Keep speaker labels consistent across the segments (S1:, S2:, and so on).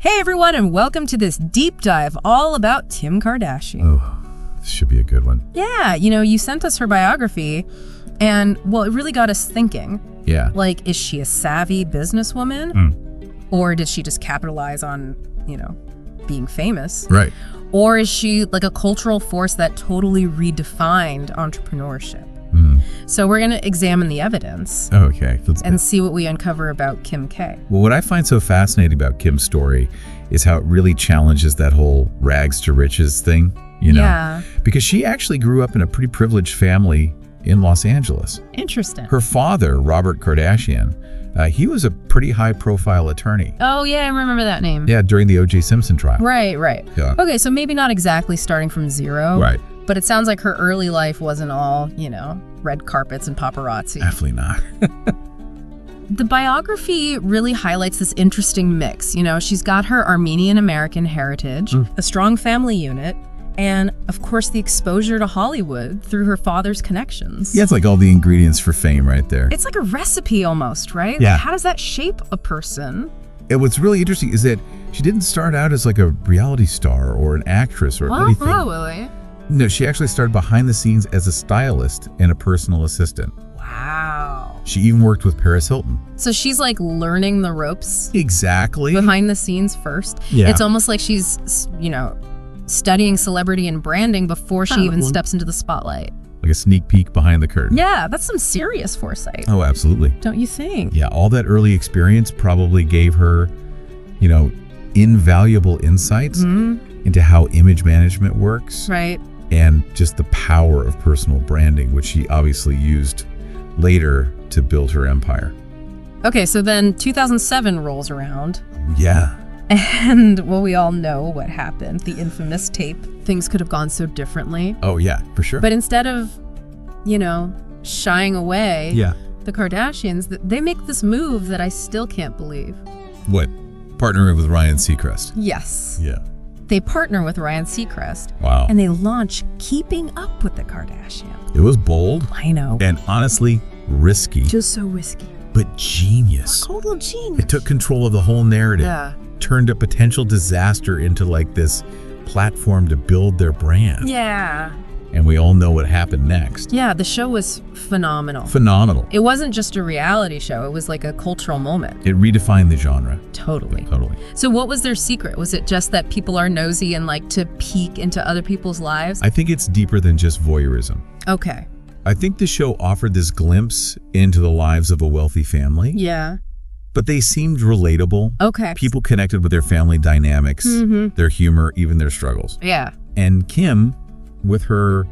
S1: Hey everyone, and welcome to this deep dive all about Kim Kardashian.
S2: Oh, this should be a good one.
S1: Yeah, you sent us her biography, and well, it really got us thinking.
S2: Yeah.
S1: Like, is she a savvy businesswoman? Or did she just capitalize on, being famous?
S2: Right.
S1: Or is she like a cultural force that totally redefined entrepreneurship? So we're going to examine the evidence
S2: Okay.
S1: and see what we uncover about Kim K.
S2: Well, what I find so fascinating about Kim's story is how it really challenges that whole rags to riches thing,
S1: Yeah.
S2: Because she actually grew up in a pretty privileged family in Los Angeles.
S1: Interesting.
S2: Her father, Robert Kardashian, he was a pretty high-profile attorney.
S1: Oh, yeah, I remember that name.
S2: Yeah, during the O.J. Simpson trial.
S1: Right.
S2: Yeah.
S1: Okay, so maybe not exactly starting from zero.
S2: Right.
S1: But it sounds like her early life wasn't all, red carpets and paparazzi.
S2: Definitely not.
S1: The biography really highlights this interesting mix. She's got her Armenian-American heritage, a strong family unit, and, of course, the exposure to Hollywood through her father's connections.
S2: Yeah, it's like all the ingredients for fame right there.
S1: It's like a recipe almost, right?
S2: Yeah.
S1: Like, how does that shape a person?
S2: And what's really interesting is that she didn't start out as like a reality star or an actress or anything.
S1: Probably.
S2: No, she actually started behind the scenes as a stylist and a personal assistant.
S1: Wow.
S2: She even worked with Paris Hilton.
S1: So she's like learning the ropes
S2: Exactly.
S1: behind the scenes first.
S2: Yeah.
S1: It's almost like she's, studying celebrity and branding before she even steps into the spotlight.
S2: Like a sneak peek behind the curtain.
S1: Yeah, that's some serious foresight.
S2: Oh, absolutely.
S1: Don't you think?
S2: Yeah, all that early experience probably gave her, invaluable insights into how image management works.
S1: Right.
S2: And just the power of personal branding, which she obviously used later to build her empire.
S1: Okay, so then 2007 rolls around.
S2: Yeah.
S1: And, well, we all know what happened. The infamous tape. Things could have gone so differently.
S2: Oh, yeah, for sure.
S1: But instead of, shying away,
S2: yeah.
S1: the Kardashians, they make this move that I still can't believe.
S2: What? Partnering with Ryan Seacrest.
S1: Yes.
S2: Yeah.
S1: They partner with Ryan Seacrest.
S2: Wow.
S1: And they launch Keeping Up with the Kardashians.
S2: It was bold.
S1: I know.
S2: And honestly, risky.
S1: Just so risky.
S2: But genius.
S1: Total genius.
S2: It took control of the whole narrative.
S1: Yeah.
S2: Turned a potential disaster into like this platform to build their brand.
S1: Yeah.
S2: And we all know what happened next.
S1: Yeah, the show was phenomenal.
S2: Phenomenal.
S1: It wasn't just a reality show. It was like a cultural moment.
S2: It redefined the genre.
S1: Totally. So what was their secret? Was it just that people are nosy and like to peek into other people's lives?
S2: I think it's deeper than just voyeurism.
S1: Okay.
S2: I think the show offered this glimpse into the lives of a wealthy family.
S1: Yeah.
S2: But they seemed relatable.
S1: Okay.
S2: People connected with their family dynamics, their humor, even their struggles.
S1: Yeah.
S2: And Kim, with her,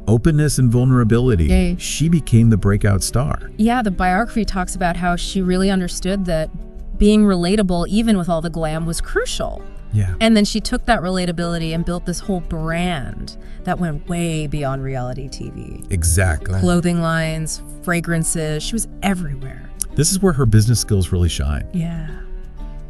S2: openness and vulnerability, she became the breakout star.
S1: Yeah, the biography talks about how she really understood that being relatable, even with all the glam, was crucial.
S2: Yeah.
S1: And then she took that relatability and built this whole brand that went way beyond reality TV.
S2: Exactly.
S1: Clothing lines, fragrances, she was everywhere.
S2: This is where her business skills really shine.
S1: Yeah.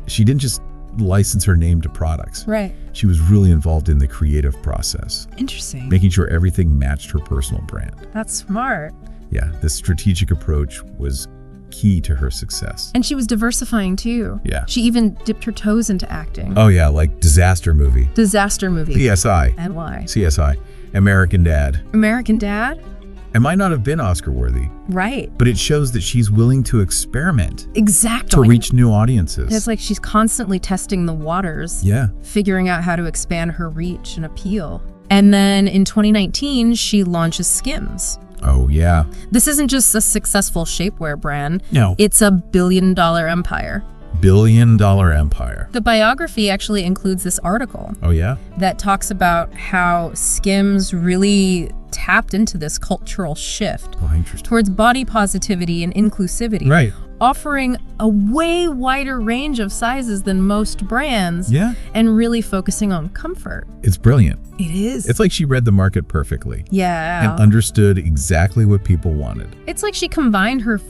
S2: She didn't just license her name to products.
S1: Right.
S2: She was really involved in the creative process.
S1: Interesting.
S2: Making sure everything matched her personal brand.
S1: That's smart.
S2: Yeah, this strategic approach was key to her success.
S1: And she was diversifying too.
S2: Yeah.
S1: She even dipped her toes into acting.
S2: Oh yeah, like disaster movie.
S1: Disaster movie.
S2: PSI.
S1: And why?
S2: CSI. American Dad.
S1: American Dad?
S2: It might not have been Oscar worthy.
S1: Right.
S2: But it shows that she's willing to experiment.
S1: Exactly.
S2: To reach new audiences.
S1: It's like she's constantly testing the waters.
S2: Yeah.
S1: Figuring out how to expand her reach and appeal. And then in 2019, she launches Skims.
S2: Oh, yeah.
S1: This isn't just a successful shapewear brand.
S2: No.
S1: It's a billion-dollar empire.
S2: Billion-dollar empire.
S1: The biography actually includes this article.
S2: Oh, yeah?
S1: That talks about how Skims really tapped into this cultural shift towards body positivity and inclusivity.
S2: Right.
S1: Offering a way wider range of sizes than most brands.
S2: Yeah.
S1: And really focusing on comfort.
S2: It's brilliant.
S1: It is.
S2: It's like she read the market perfectly.
S1: Yeah.
S2: And understood exactly what people wanted.
S1: It's like she combined her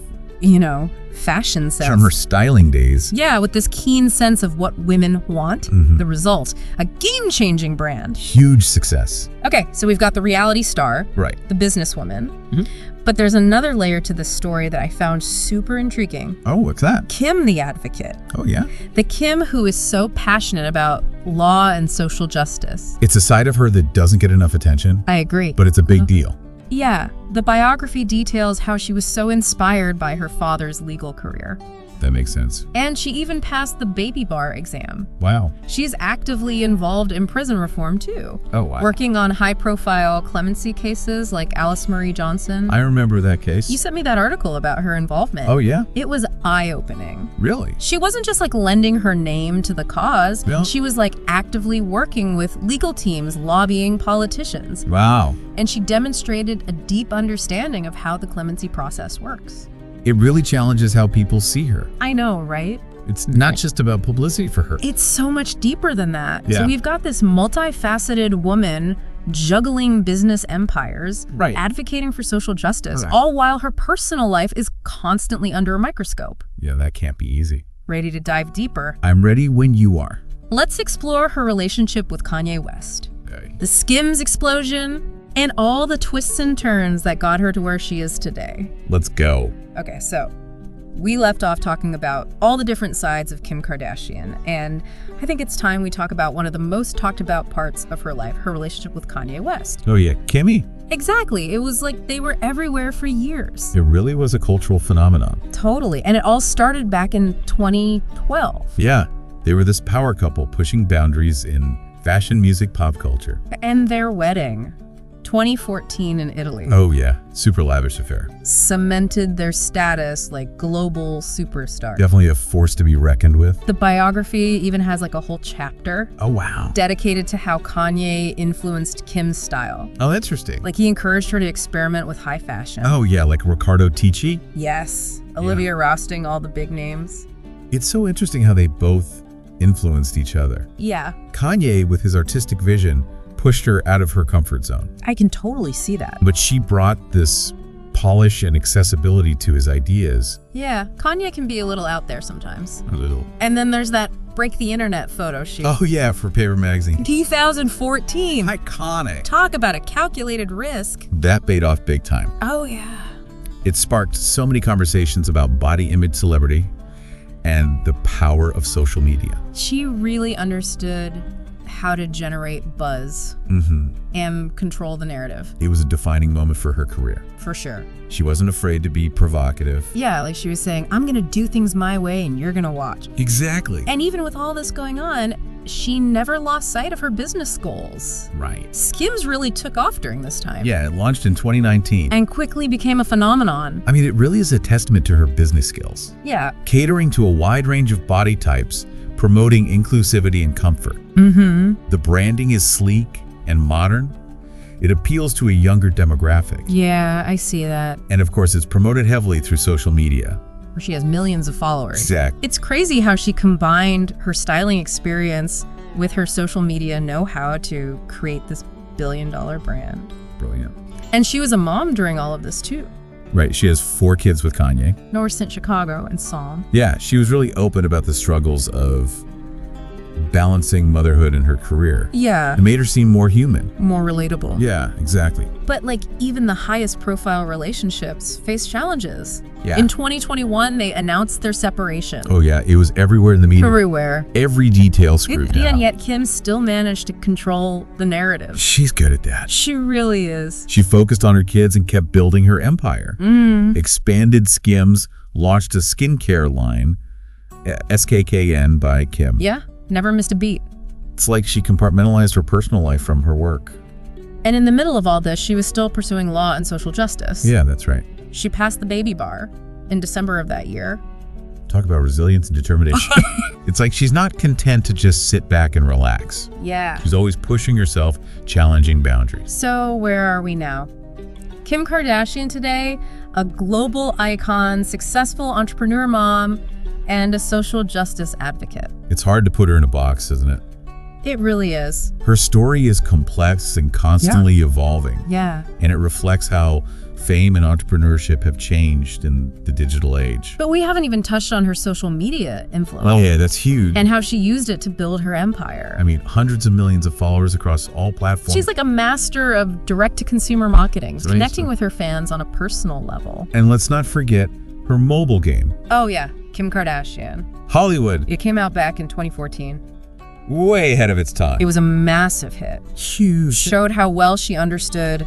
S1: fashion sense.
S2: From her styling days.
S1: Yeah, with this keen sense of what women want. The result, a game-changing brand.
S2: Huge success.
S1: Okay, so we've got the reality star,
S2: Right.
S1: the businesswoman. But there's another layer to this story that I found super intriguing.
S2: Oh, what's that?
S1: Kim the advocate.
S2: Oh, yeah?
S1: The Kim who is so passionate about law and social justice.
S2: It's a side of her that doesn't get enough attention,
S1: I agree.
S2: but it's a big deal.
S1: Yeah, the biography details how she was so inspired by her father's legal career.
S2: That makes sense.
S1: And she even passed the baby bar exam.
S2: Wow.
S1: She's actively involved in prison reform too.
S2: Oh, wow.
S1: Working on high-profile clemency cases like Alice Marie Johnson.
S2: I remember that case.
S1: You sent me that article about her involvement.
S2: Oh, yeah?
S1: It was eye-opening.
S2: Really?
S1: She wasn't just lending her name to the cause.
S2: Yeah.
S1: She was actively working with legal teams, lobbying politicians.
S2: Wow.
S1: And she demonstrated a deep understanding of how the clemency process works.
S2: It really challenges how people see her.
S1: I know, right?
S2: It's not just about publicity for her.
S1: It's so much deeper than that.
S2: Yeah.
S1: So we've got this multifaceted woman juggling business empires,
S2: Right.
S1: advocating for social justice,
S2: Right.
S1: all while her personal life is constantly under a microscope.
S2: Yeah, that can't be easy.
S1: Ready to dive deeper?
S2: I'm ready when you are.
S1: Let's explore her relationship with Kanye West,
S2: Okay.
S1: the Skims explosion, and all the twists and turns that got her to where she is today.
S2: Let's go.
S1: Okay, so we left off talking about all the different sides of Kim Kardashian, and I think it's time we talk about one of the most talked about parts of her life, her relationship with Kanye West.
S2: Oh, yeah. Kimmy.
S1: Exactly. It was like they were everywhere for years.
S2: It really was a cultural phenomenon.
S1: Totally. And it all started back in 2012.
S2: Yeah. They were this power couple pushing boundaries in fashion, music, pop culture.
S1: And their wedding, 2014 in Italy,
S2: Oh, yeah. Super lavish affair.
S1: cemented their status like global superstars.
S2: Definitely a force to be reckoned with.
S1: The biography even has a whole chapter
S2: Oh, wow.
S1: dedicated to how Kanye influenced Kim's style.
S2: Oh, interesting.
S1: He encouraged her to experiment with high fashion.
S2: Oh, yeah. Like Riccardo Tisci.
S1: Yes. Olivia Rosting, all the big names.
S2: It's so interesting how they both influenced each other.
S1: Yeah,
S2: Kanye, with his artistic vision, pushed her out of her comfort zone.
S1: I can totally see that.
S2: But she brought this polish and accessibility to his ideas.
S1: Yeah, Kanye can be a little out there sometimes.
S2: A little.
S1: And then there's that Break the Internet photo shoot.
S2: Oh, yeah, for Paper Magazine.
S1: 2014.
S2: Iconic.
S1: Talk about a calculated risk.
S2: That paid off big time.
S1: Oh, yeah.
S2: It sparked so many conversations about body image celebrity and the power of social media.
S1: She really understood how to generate buzz and control the narrative,
S2: It was a defining moment for her career.
S1: for sure.
S2: She wasn't afraid to be provocative.
S1: Yeah, she was saying, I'm going to do things my way and you're going to watch.
S2: Exactly.
S1: And even with all this going on, she never lost sight of her business goals.
S2: Right.
S1: Skims really took off during this time.
S2: Yeah, it launched in 2019.
S1: And quickly became a phenomenon.
S2: I mean, it really is a testament to her business skills.
S1: Yeah.
S2: Catering to a wide range of body types, promoting inclusivity and comfort. The branding is sleek and modern. It appeals to a younger demographic.
S1: Yeah, I see that.
S2: And of course, it's promoted heavily through social media.
S1: Where she has millions of followers.
S2: Exactly.
S1: It's crazy how she combined her styling experience with her social media know-how to create this billion-dollar brand.
S2: Brilliant.
S1: And she was a mom during all of this too.
S2: Right, she has 4 kids with Kanye.
S1: North St. Chicago and Psalm.
S2: Yeah, she was really open about the struggles of balancing motherhood and her career.
S1: Yeah,
S2: It made her seem more human.
S1: more relatable.
S2: Yeah, exactly.
S1: But even the highest profile relationships face challenges.
S2: Yeah.
S1: In 2021, they announced their separation.
S2: Oh yeah, it was everywhere in the media.
S1: Everywhere.
S2: Every detail screwed down.
S1: And yet Kim still managed to control the narrative.
S2: She's good at that.
S1: She really is.
S2: She focused on her kids and kept building her empire. Expanded Skims, launched a skincare line, SKKN by Kim.
S1: Yeah, never missed a beat.
S2: It's like she compartmentalized her personal life from her work.
S1: And in the middle of all this, she was still pursuing law and social justice.
S2: Yeah, that's right.
S1: She passed the baby bar in December of that year.
S2: Talk about resilience and determination. It's like she's not content to just sit back and relax.
S1: Yeah.
S2: She's always pushing herself, challenging boundaries.
S1: So where are we now? Kim Kardashian today, a global icon, successful entrepreneur mom, and a social justice advocate.
S2: It's hard to put her in a box, isn't it?
S1: It really is.
S2: Her story is complex and constantly evolving.
S1: Yeah.
S2: And it reflects how Fame and entrepreneurship have changed in the digital age.
S1: But we haven't even touched on her social media influence.
S2: Oh yeah, that's huge.
S1: And how she used it to build her empire.
S2: I mean, hundreds of millions of followers across all platforms.
S1: She's like a master of direct-to-consumer marketing,
S2: Right.
S1: connecting with her fans on a personal level.
S2: And let's not forget her mobile game.
S1: Oh yeah, Kim Kardashian.
S2: Hollywood,
S1: It came out back in 2014.
S2: way ahead of its time.
S1: It was a massive hit.
S2: Huge.
S1: Showed how well she understood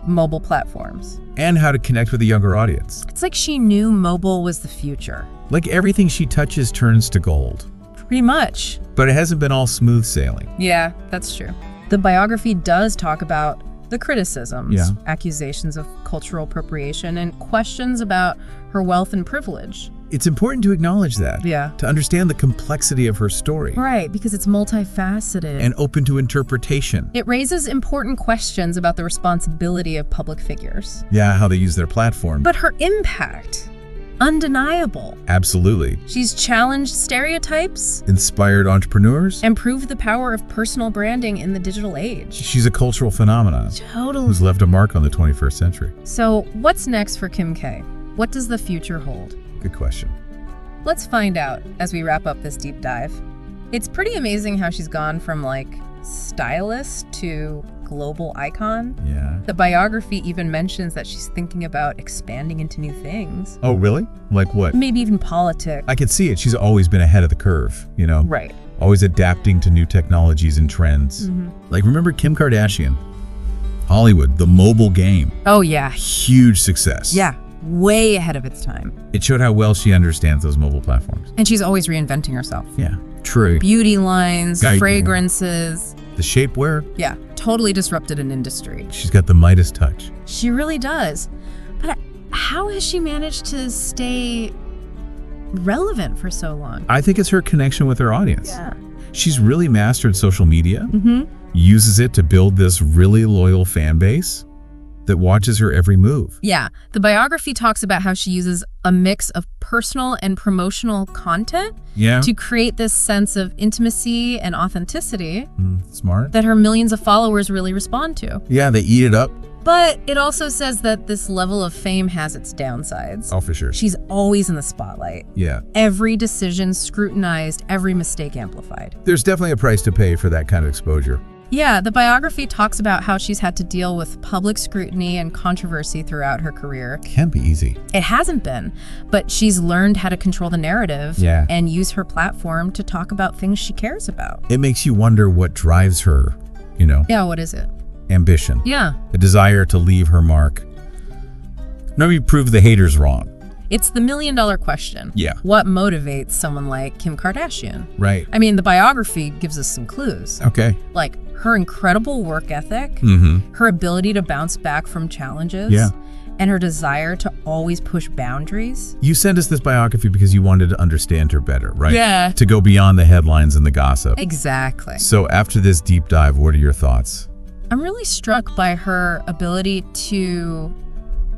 S1: mobile platforms.
S2: And how to connect with a younger audience.
S1: It's like she knew mobile was the future.
S2: Like everything she touches turns to gold.
S1: Pretty much.
S2: But it hasn't been all smooth sailing.
S1: Yeah, that's true. The biography does talk about the criticisms,
S2: Yeah.
S1: accusations of cultural appropriation, and questions about her wealth and privilege.
S2: It's important to acknowledge that.
S1: Yeah.
S2: To understand the complexity of her story.
S1: Right, because it's multifaceted.
S2: And open to interpretation.
S1: It raises important questions about the responsibility of public figures.
S2: Yeah, how they use their platform.
S1: But her impact, undeniable.
S2: Absolutely.
S1: She's challenged stereotypes
S2: Inspired entrepreneurs.
S1: and proved the power of personal branding in the digital age.
S2: She's a cultural phenomenon
S1: Totally.
S2: who's left a mark on the 21st century.
S1: So, what's next for Kim K? What does the future hold?
S2: Good question.
S1: Let's find out as we wrap up this deep dive. It's pretty amazing how she's gone from like stylist to global icon.
S2: Yeah.
S1: The biography even mentions that she's thinking about expanding into new things.
S2: Oh, really? Like what?
S1: Maybe even politics.
S2: I could see it. She's always been ahead of the curve, you know?
S1: Right.
S2: Always adapting to new technologies and trends. Like, remember Kim Kardashian? Hollywood, the mobile game.
S1: Oh yeah.
S2: Huge success.
S1: Yeah. Way ahead of its time.
S2: It showed how well she understands those mobile platforms.
S1: And she's always reinventing herself.
S2: Yeah. True.
S1: Beauty lines,
S2: Guy-
S1: fragrances.
S2: The shapewear,
S1: Yeah. Totally disrupted an industry.
S2: she's got the Midas touch.
S1: She really does. But how has she managed to stay relevant for so long?
S2: I think it's her connection with her audience.
S1: Yeah.
S2: She's really mastered social media, uses it to build this really loyal fan base that watches her every move.
S1: Yeah. The biography talks about how she uses a mix of personal and promotional content
S2: Yeah.
S1: to create this sense of intimacy and authenticity
S2: Smart.
S1: that her millions of followers really respond to.
S2: Yeah, they eat it up.
S1: But it also says that this level of fame has its downsides.
S2: Oh, for sure.
S1: She's always in the spotlight.
S2: Yeah.
S1: Every decision scrutinized, every mistake amplified.
S2: There's definitely a price to pay for that kind of exposure.
S1: Yeah, the biography talks about how she's had to deal with public scrutiny and controversy throughout her career.
S2: Can't be easy.
S1: It hasn't been, but she's learned how to control the narrative
S2: Yeah.
S1: and use her platform to talk about things she cares about.
S2: It makes you wonder what drives her, you know,
S1: Yeah, what is it?
S2: ambition,
S1: Yeah,
S2: a desire to leave her mark. Maybe prove the haters wrong.
S1: it's the million-dollar question.
S2: Yeah.
S1: What motivates someone like Kim Kardashian?
S2: Right.
S1: I mean, the biography gives us some clues.
S2: Okay.
S1: Like her incredible work ethic, her ability to bounce back from challenges,
S2: Yeah.
S1: and her desire to always push boundaries.
S2: You sent us this biography because you wanted to understand her better, right?
S1: Yeah.
S2: To go beyond the headlines and the gossip.
S1: Exactly.
S2: So after this deep dive, what are your thoughts?
S1: I'm really struck by her ability to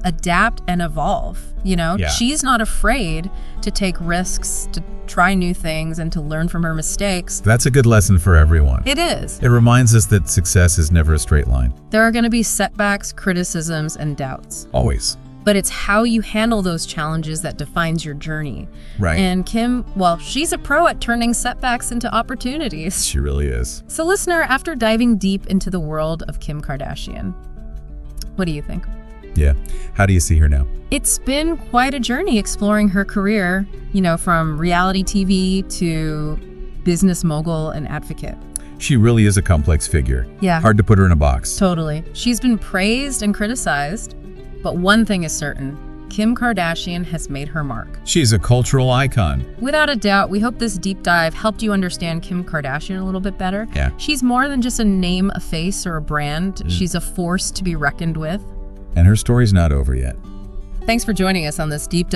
S1: adapt and evolve. You know,
S2: Yeah.
S1: she's not afraid to take risks, to try new things, and to learn from her mistakes.
S2: That's a good lesson for everyone.
S1: It is.
S2: It reminds us that success is never a straight line.
S1: There are going to be setbacks, criticisms, and doubts.
S2: Always.
S1: But it's how you handle those challenges that defines your journey.
S2: Right.
S1: And Kim, well, she's a pro at turning setbacks into opportunities.
S2: She really is.
S1: So listener, after diving deep into the world of Kim Kardashian, what do you think?
S2: Yeah. How do you see her now?
S1: It's been quite a journey exploring her career, you know, from reality TV to business mogul and advocate.
S2: She really is a complex figure.
S1: Yeah.
S2: Hard to put her in a box.
S1: Totally. She's been praised and criticized, but one thing is certain, Kim Kardashian has made her mark.
S2: She's a cultural icon.
S1: Without a doubt, we hope this deep dive helped you understand Kim Kardashian a little bit better.
S2: Yeah.
S1: She's more than just a name, a face, or a brand. She's a force to be reckoned with.
S2: And her story's not over yet.
S1: Thanks for joining us on this deep dive.